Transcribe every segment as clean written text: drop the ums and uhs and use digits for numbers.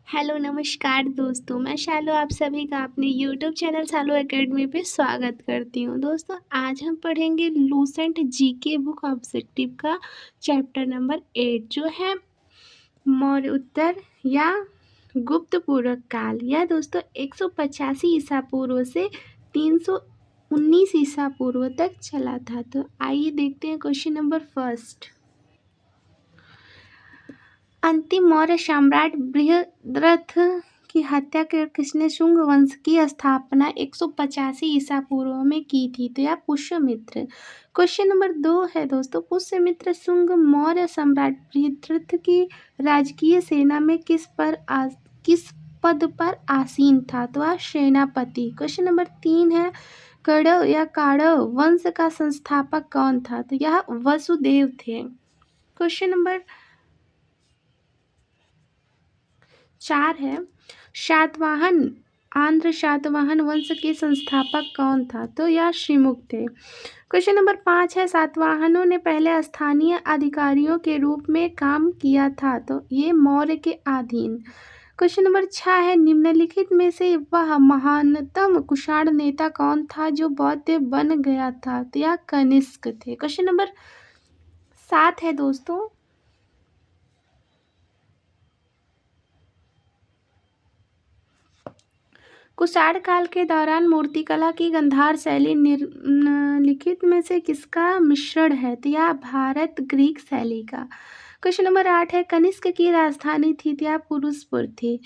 Hello नमस्कार दोस्तों, मैं शालू आप सभी का अपने यूट्यूब चैनल शालू एकेडमी पे स्वागत करती हूँ। दोस्तों आज हम पढ़ेंगे लूसेंट जीके बुक ऑब्जेक्टिव का चैप्टर नंबर 8 जो है मौर्य उत्तर या गुप्त पूर्व काल। यह दोस्तों 185 ईसा पूर्व से 319 ईसा पूर्व तक चला था। तो आइए देखते हैं क्वेश्चन नंबर फर्स्ट। अंतिम मौर्य सम्राट बृहद्रथ की हत्या कर किसने शुंग वंश की स्थापना 185 ईसा पूर्व में की थी? तो यह पुष्यमित्र। क्वेश्चन नंबर 2 है दोस्तों, पुष्यमित्र शुंग मौर्य सम्राट बृहद्रथ की राजकीय सेना में किस पद पर आसीन था? तो वह सेनापति। क्वेश्चन नंबर 3 है, कौरव या काड़व वंश का संस्थापक कौन था? तो यह वसुदेव थे। क्वेश्चन नंबर 4 है, शातवाहन आंध्र शातवाहन वंश के संस्थापक कौन था? तो यह श्रीमुख थे। क्वेश्चन नंबर 5 है, सातवाहनों ने पहले स्थानीय अधिकारियों के रूप में काम किया था, तो ये मौर्य के अधीन। क्वेश्चन नंबर 6 है, निम्नलिखित में से वह महानतम कुषाण नेता कौन था जो बौद्ध बन गया था? तो यह कनिष्क थे। क्वेश्चन नंबर 7 है दोस्तों, कुषाण काल के दौरान मूर्तिकला की गांधार शैली निम्नलिखित में से किसका मिश्रण है? तो यह भारत ग्रीक शैली का। क्वेश्चन नंबर 8 है, कनिष्क की राजधानी थी? तो यह पुरुषपुर थी।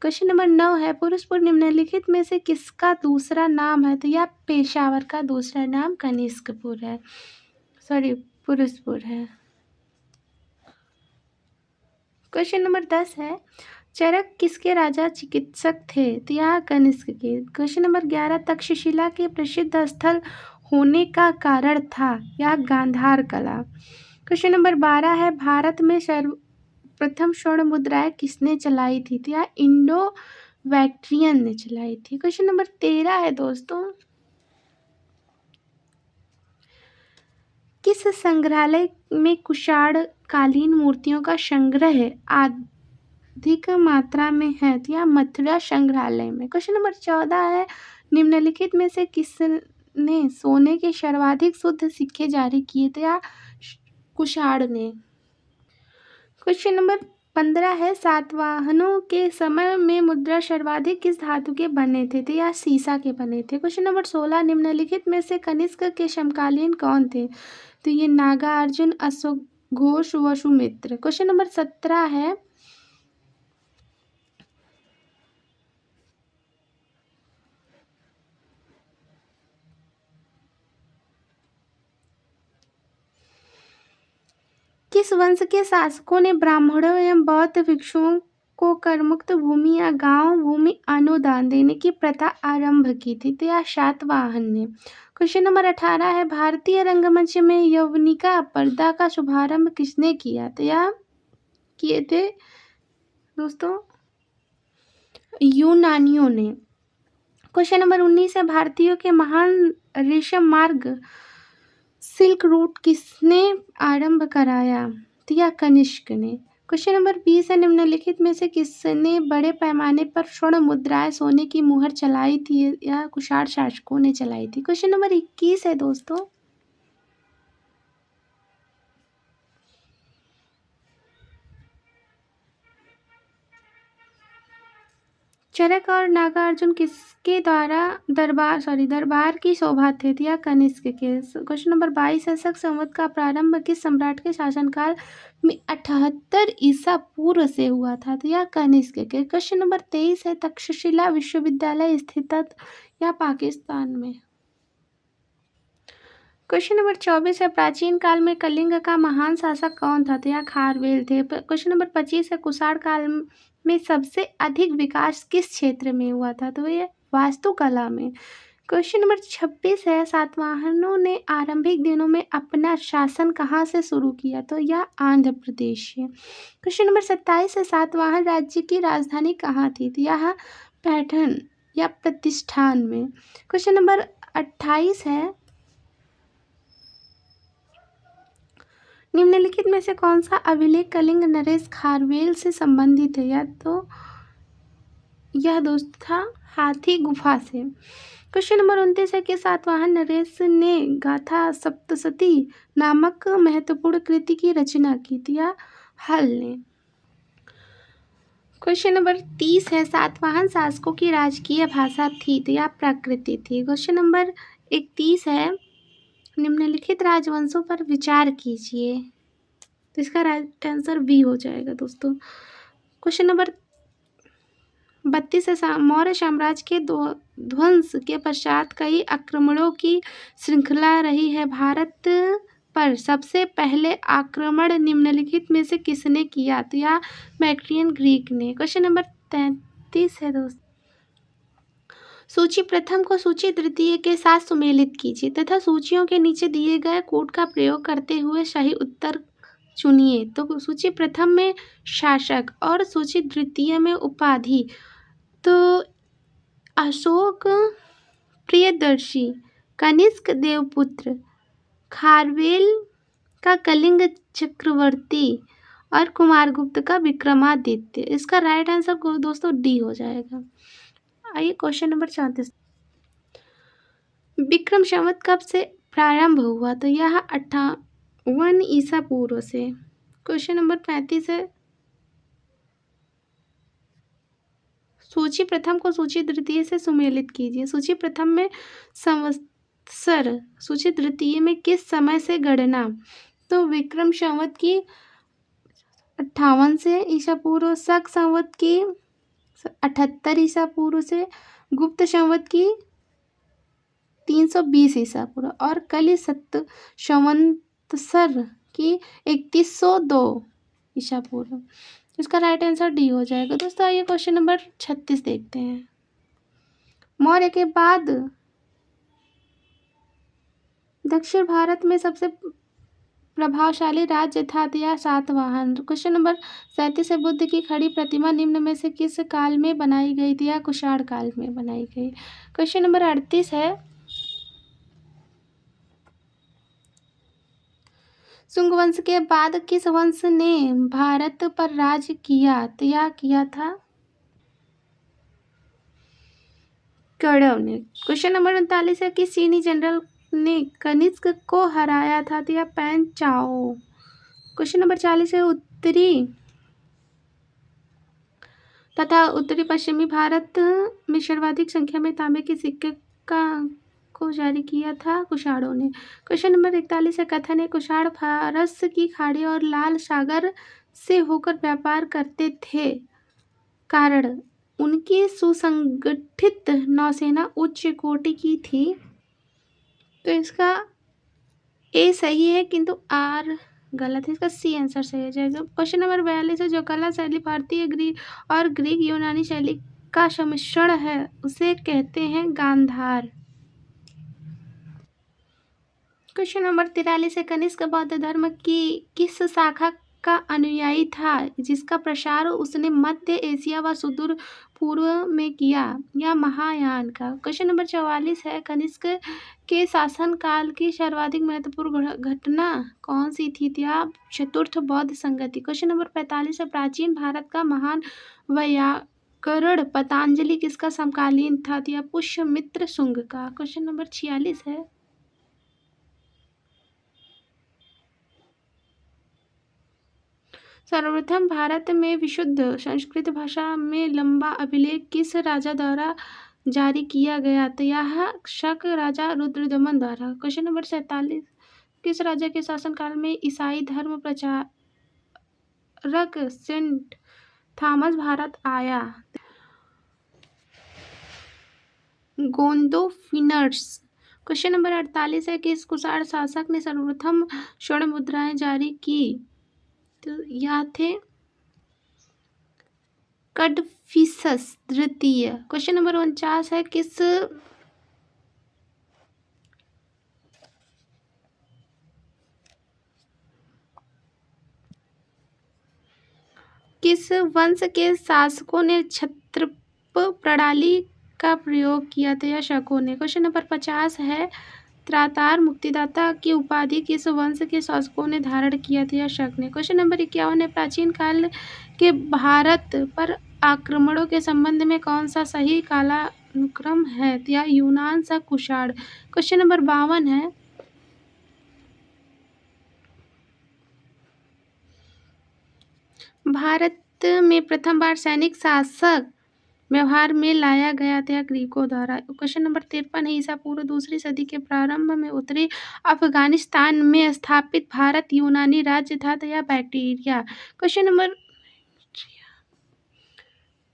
क्वेश्चन नंबर 9 है, पुरुषपुर निम्नलिखित में से किसका दूसरा नाम है? तो यह पेशावर का दूसरा नाम कनिष्कपुर है, पुरुषपुर है। क्वेश्चन नंबर 10 है, चरक किसके राजा चिकित्सक थे? तो यह कनिष्क के। क्वेश्चन नंबर 11, तक्षशिला के प्रसिद्ध स्थल होने का कारण था? यह गांधार कला। क्वेश्चन नंबर 12 है, भारत में सर्वप्रथम स्वर्ण मुद्राएं किसने चलाई थी? तो यह इंडो बैक्ट्रियन ने चलाई थी। क्वेश्चन नंबर 13 है दोस्तों, किस संग्रहालय में कुषाण कालीन मूर्तियों का संग्रह अधिक मात्रा में है? तो यह मथुरा संग्रहालय में। क्वेश्चन नंबर 14 है, निम्नलिखित में से किसने सोने के सर्वाधिक शुद्ध सिक्के जारी किए? तो यह कुषाण ने। क्वेश्चन नंबर 15 है, सातवाहनों के समय में मुद्रा सर्वाधिक किस धातु के बने थे? तो यह सीसा के बने थे। क्वेश्चन नंबर 16, निम्नलिखित में से कनिष्क के समकालीन कौन थे? तो ये नागार्जुन, अशोक घोष, वसुमित्र। क्वेश्चन नंबर 17 है, किस वंश के शासकों ने ब्राह्मणों एवं बौद्ध भिक्षुओं को करमुक्त भूमि या गांव भूमि अनुदान देने की प्रथा आरंभ की थी? तो यह शातवाहन ने। क्वेश्चन नंबर 18 है, भारतीय रंगमंच में यवनिका पर्दा का शुभारंभ किसने किया? तो यह किए थे दोस्तों यूनानियों ने। क्वेश्चन नंबर 19 है, भारतीयों के महान रेशम मार्ग सिल्क रूट किसने आरंभ कराया? तो यह कनिष्क ने। क्वेश्चन नंबर 20 है, निम्नलिखित में से किसने बड़े पैमाने पर स्वर्ण मुद्राएं सोने की मुहर चलाई थी? यह कुषाण शासकों ने चलाई थी। क्वेश्चन नंबर 21 है दोस्तों, चरक और नागार्जुन किसके द्वारा दरबार की शोभा थे? या कनिष्क के। क्वेश्चन नंबर 22 है, शक संवत का प्रारंभ किस सम्राट के शासनकाल में 78 ईसा पूर्व से हुआ था? तो यह कनिष्क के। क्वेश्चन नंबर 23 है, तक्षशिला विश्वविद्यालय स्थित या पाकिस्तान में? क्वेश्चन नंबर 24 है, प्राचीन काल में कलिंग का महान शासक कौन था? तो यह खारवेल थे। क्वेश्चन नंबर 25 है, कुषाण काल में सबसे अधिक विकास किस क्षेत्र में हुआ था? तो ये वास्तुकला में। क्वेश्चन नंबर 26 है, सातवाहनों ने आरंभिक दिनों में अपना शासन कहाँ से शुरू किया? तो यह आंध्र प्रदेश से। क्वेश्चन नंबर 27 है, सातवाहन राज्य की राजधानी कहाँ थी? तो यह पैठण या प्रतिष्ठान में। क्वेश्चन नंबर 28 है, निम्नलिखित में से कौन सा अभिलेख कलिंग नरेश खारवेल से संबंधित है? या तो यह दोस्त था हाथी गुफा से। क्वेश्चन नंबर 29 है कि सातवाहन नरेश ने गाथा सप्तशती नामक महत्वपूर्ण कृति की रचना की थी या हल ने। क्वेश्चन नंबर 30 है सातवाहन शासकों की राजकीय भाषा थी तो या प्राकृति थी। क्वेश्चन नंबर 31 है निम्नलिखित राजवंशों पर विचार कीजिए तो इसका राइट आंसर बी हो जाएगा दोस्तों। क्वेश्चन नंबर 32 है मौर्य साम्राज्य के ध्वंस के पश्चात कई आक्रमणों की श्रृंखला रही है। भारत पर सबसे पहले आक्रमण निम्नलिखित में से किसने किया तो या बैक्ट्रियन ग्रीक ने। क्वेश्चन नंबर 33 है दोस्तों सूची प्रथम को सूची द्वितीय के साथ सुमेलित कीजिए तथा सूचियों के नीचे दिए गए कोड का प्रयोग करते हुए सही उत्तर चुनिए। तो सूची प्रथम में शासक और सूची द्वितीय में उपाधि तो अशोक प्रियदर्शी, कनिष्क देवपुत्र, खारवेल का कलिंग चक्रवर्ती और कुमारगुप्त का विक्रमादित्य। इसका राइट आंसर दोस्तों डी हो जाएगा। आइए क्वेश्चन नंबर 34 विक्रम संवत कब से प्रारंभ हुआ तो यह 58 ईसा पूर्व से। क्वेश्चन नंबर 35 है सूची प्रथम को सूची द्वितीय से सुमेलित कीजिए। सूची प्रथम में संवत्सर, सूची द्वितीय में किस समय से गणना तो विक्रम संवत की 58 से ईसा पूर्व, शक संवत की 78 ईसा पूर्व से, गुप्त संवत की 320 ईसा पूर्व और कली सत्त संवत्सर की 3102 ईसा पूर्व। इसका राइट आंसर डी हो जाएगा दोस्तों। आइए क्वेश्चन नंबर 36 देखते हैं। मौर्य के बाद दक्षिण भारत में सबसे प्रभावशाली राज्य था या सातवाहन। क्वेश्चन नंबर 37 है बुद्ध की खड़ी प्रतिमा निम्न में से किस काल में बनाई गई थी या कुषाण काल में बनाई गई। क्वेश्चन नंबर 38 है शुंग वंश के बाद किस वंश ने भारत पर राज किया तो या किया था कौरव ने। क्वेश्चन नंबर 39 है कि चीनी जनरल ने कनिष्क को हराया था तो या पैन चाओ। क्वेश्चन नंबर 40 है उत्तरी तथा उत्तरी पश्चिमी भारत में सर्वाधिक संख्या में तांबे के सिक्के को जारी किया था कुषाणों ने। क्वेश्चन नंबर 41 है कथन है कुषाण फारस की खाड़ी और लाल सागर से होकर व्यापार करते थे कारण उनकी सुसंगठित नौसेना उच्च कोटि की थी। तो इसका ए सही है किंतु आर गलत है। इसका सी आंसर सही हो जाएगा। क्वेश्चन नंबर 42 है जो कला शैली भारतीय ग्रीक और ग्रीक यूनानी शैली का सम्मिश्रण है उसे कहते हैं गांधार। क्वेश्चन नंबर 43 है कनिष्क बौद्ध धर्म की किस शाखा का अनुयायी था जिसका प्रसार उसने मध्य एशिया व सुदूर पूर्व में किया या महायान का। क्वेश्चन नंबर 44 है कनिष्क के शासनकाल की सर्वाधिक महत्वपूर्ण घटना कौन सी थी या चतुर्थ बौद्ध संगति। क्वेश्चन नंबर 45 है प्राचीन भारत का महान वैयाकरण पतंजलि किसका समकालीन था या पुष्यमित्र शुंग का। क्वेश्चन नंबर 46 है सर्वप्रथम भारत में विशुद्ध संस्कृत भाषा में लंबा अभिलेख किस राजा द्वारा जारी किया गया तो यह शक राजा रुद्रदमन द्वारा। क्वेश्चन नंबर 47 किस राजा के शासनकाल में ईसाई धर्म प्रचारक सेंट थॉमस भारत आया। गोंदोफिनर्स। क्वेश्चन नंबर 48 है किस कुषाण शासक ने सर्वप्रथम स्वर्ण मुद्राएं जारी की तो यह थे कडफिसस द्वितीय। क्वेश्चन नंबर 49 है किस वंश के शासकों ने क्षत्रप प्रणाली का प्रयोग किया था या शकों ने। क्वेश्चन नंबर 50 है त्रातार मुक्तिदाता की उपाधि किस वंश के शासकों ने धारण किया था या शक ने। क्वेश्चन नंबर 51 है प्राचीन काल के भारत पर आक्रमणों के संबंध में कौन सा सही कालानुक्रम है? या यूनान सा कुषाण। क्वेश्चन नंबर 52 है। भारत में प्रथम बार सैनिक शासक व्यवहार में लाया गया था ग्रीकों द्वारा। क्वेश्चन नंबर 53 है। ईसा पूर्व दूसरी सदी के प्रारंभ में उत्तरी अफगानिस्तान में स्थापित भारत यूनानी राज्य था या बैक्टीरिया। क्वेश्चन नंबर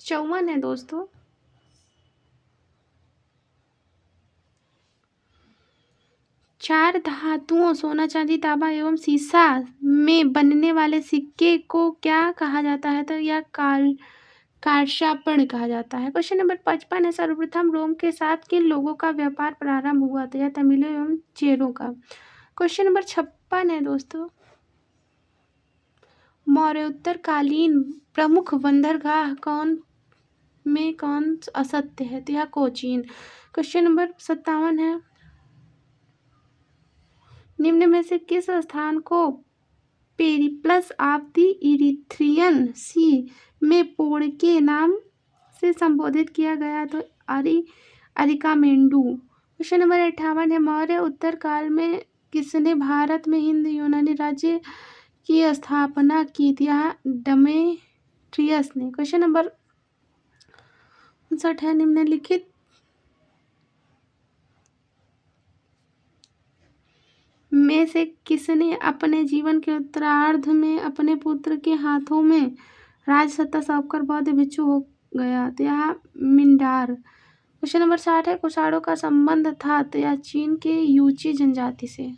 54 है दोस्तों। चार धातुओं सोना चांदी तांबा एवं सीसा में बनने वाले सिक्के को क्या कहा जाता है? तो यह कार्षापण कहा जाता है। क्वेश्चन नंबर 55 है। सर्वप्रथम रोम के साथ किन लोगों का व्यापार प्रारंभ हुआ था? यह तमिलों एवं चेरों का। क्वेश्चन नंबर 56 है दोस्तों। मौर्योत्तरकालीन प्रमुख बंदरगाह कौन असत्य है? तो यह कोचीन। क्वेश्चन नंबर 57 है। निम्न में से किस स्थान को पेरिप्लस ऑफ द इरीथ्रियन सी में पोड़ के नाम से संबोधित किया गया? तो अरिकामेंडू। क्वेश्चन नंबर 58 है। मौर्य उत्तर काल में किसने भारत में हिंद यूनानी राज्य की स्थापना की थी? डेमेट्रियस ने। क्वेश्चन नंबर 59 है। निम्नलिखित में से किसने अपने जीवन के उत्तरार्ध में अपने पुत्र के हाथों में राजसत्ता सौंपकर बौद्ध भिक्षु हो गया? तो यह मिंडार। क्वेश्चन नंबर 60 है। कुषाणों का संबंध था तो यह चीन के यूची जनजाति से।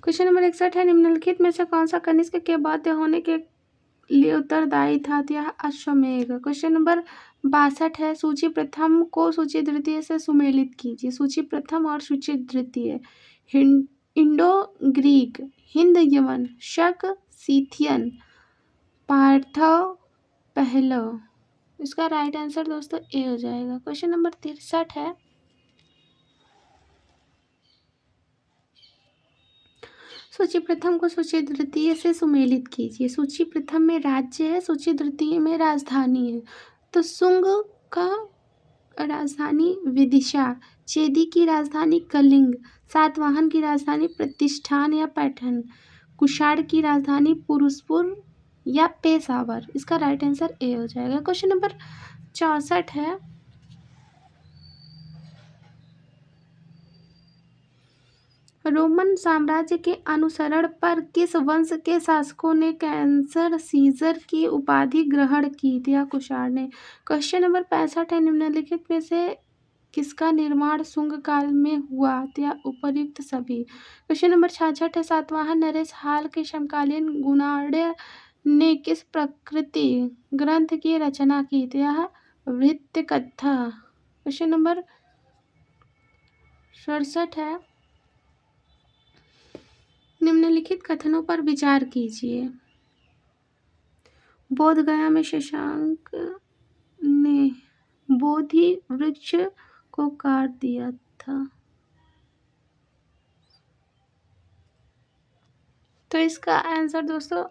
क्वेश्चन नंबर 61 है। निम्नलिखित में से कौन सा कनिष्क के बौद्ध होने के लिए उत्तरदायी था? तो यह अश्वमेध। क्वेश्चन नंबर 62 है। सूची प्रथम को सूची द्वितीय से सुमेलित कीजिए। सूची प्रथम और सूची द्वितीय। इंडो ग्रीक, हिंद यमन, शक, सीथियन, पार्थव, पहलव। इसका राइट आंसर दोस्तों ए हो जाएगा। क्वेश्चन नंबर 63 है। सूची प्रथम को सूची द्वितीय से सुमेलित कीजिए। सूची प्रथम में राज्य है, सूची द्वितीय में राजधानी है। तो शुंग का राजधानी विदिशा, चेदी की राजधानी कलिंग, सातवाहन की राजधानी प्रतिष्ठान या पैठन, कुषाण की राजधानी पुरुषपुर या पेशावर। इसका राइट आंसर ए हो जाएगा। क्वेश्चन नंबर 64 है। रोमन साम्राज्य के अनुसरण पर किस वंश के शासकों ने कैसर सीजर की उपाधि ग्रहण की थी? या कुषाण ने। क्वेश्चन नंबर 65 है। निम्नलिखित में से किसका निर्माण शुंग काल में हुआ? या उपर्युक्त सभी। क्वेश्चन नंबर 66 है। सातवाहन नरेश हाल के समकालीन गुणाढ़ ने किस प्रकृति ग्रंथ की रचना की थी? यह वृत्त कथा। क्वेश्चन नंबर 67 है। निम्नलिखित कथनों पर विचार कीजिए। बोध गया में शशांक ने बोधि वृक्ष को काट दिया था। तो इसका आंसर दोस्तों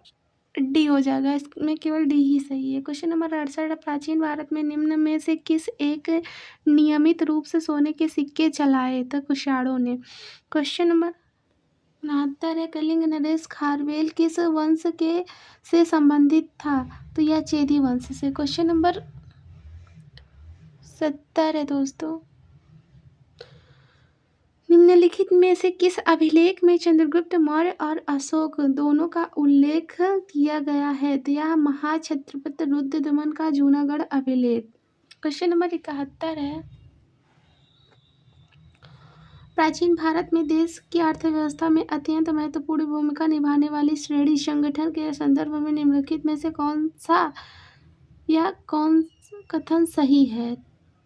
डी हो जाएगा। इसमें केवल डी ही सही है। Question number 68। प्राचीन भारत में निम्न में से किस एक नियमित रूप से सोने के सिक्के चलाए? तो कुषाणों ने। क्वेश्चन नंबर 69 है। कलिंग नरेश खारवेल किस वंश के से संबंधित था? तो यह चेदी वंश से। क्वेश्चन नंबर 70 है दोस्तों। निम्नलिखित में से किस अभिलेख में चंद्रगुप्त मौर्य और अशोक दोनों का उल्लेख किया गया है? तो यह महाक्षत्रपति रुद्रदमन का जूनागढ़ अभिलेख। क्वेश्चन नंबर 71 है। प्राचीन भारत में देश की अर्थव्यवस्था में अत्यंत महत्वपूर्ण भूमिका निभाने वाली श्रेणी संगठन के संदर्भ में निम्नलिखित में से कौन सा या कौन कथन सही है?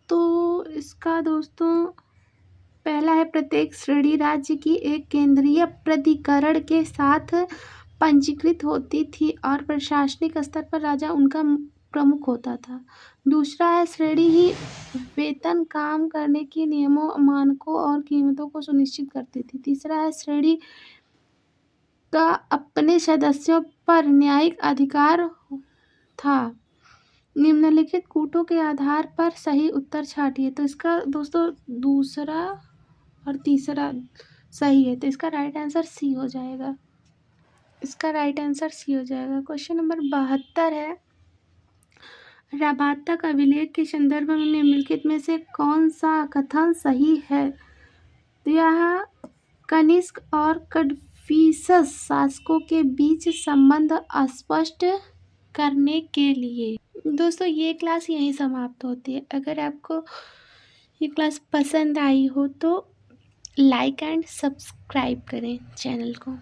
तो इसका दोस्तों पहला है। प्रत्येक श्रेणी राज्य की एक केंद्रीय प्राधिकरण के साथ पंजीकृत होती थी और प्रशासनिक स्तर पर राजा उनका प्रमुख होता था। दूसरा है। श्रेणी ही वेतन, काम करने के नियमों, मानकों और कीमतों को सुनिश्चित करती थी। तीसरा है। श्रेणी का अपने सदस्यों पर न्यायिक अधिकार था। निम्नलिखित कूटों के आधार पर सही उत्तर छांटिए। तो इसका दोस्तों दूसरा और तीसरा सही है, तो इसका राइट आंसर सी हो जाएगा। इसका राइट आंसर सी हो जाएगा। क्वेश्चन नंबर 72 है, राबातक अभिलेख के संदर्भ में निम्नलिखित में से कौन सा कथन सही है? तो यह कनिष्क और कन्फ्यूशस शासकों के बीच संबंध स्पष्ट करने के लिए। दोस्तों ये क्लास यहीं समाप्त होती है। अगर आपको ये क्लास पसंद आई हो तो लाइक एंड सब्सक्राइब करें चैनल को।